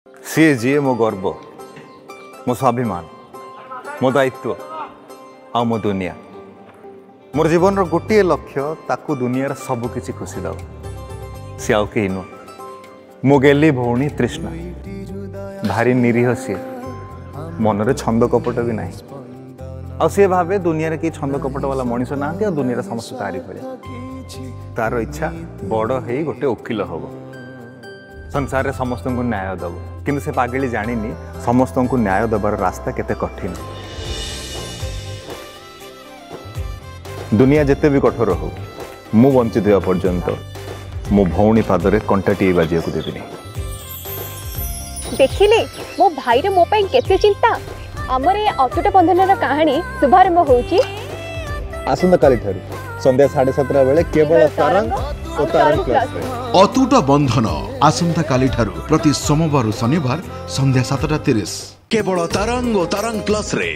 सी जी मो गर्व मो स्वाभिमान मो दायित्व आ मो दुनिया मोर जीवन गोटे लक्ष्य ताकू दुनियार सबकि खुशी दब सी आउ कहीं नुह मो गेली भौणी तृष्णा भारी निरीह सी मनरे छंद कपट भी ना आ सी भावे दुनिया कि छंद कपट वाला मनीष ना दुनिया समस्त तारीफ तार इच्छा बड़ है गोटे वकिल हम संसार रे समस्त को न्याय दब किंतु से पागली जानी समस्त को न्याय दबार रास्ता केते कठिन दुनिया जिते भी कठोर हो मु बंचित होगा पर्यंत मो भौणी पादरे कंटाटी बाजिया को देविनी देखिले मो भाई रे मो पई केते चिंता हमर ए अटूट बंधन कहानी शुभारंभ होउची आसंता काली ठारू संध्या 7:30 बेले केवल तरंग और तरंग क्लास रे अटूट बंधन आसंता काली ठारू प्रति सोमवार शनिवार संध्या 7:30 केवल तरंग और तरंग क्लास रे।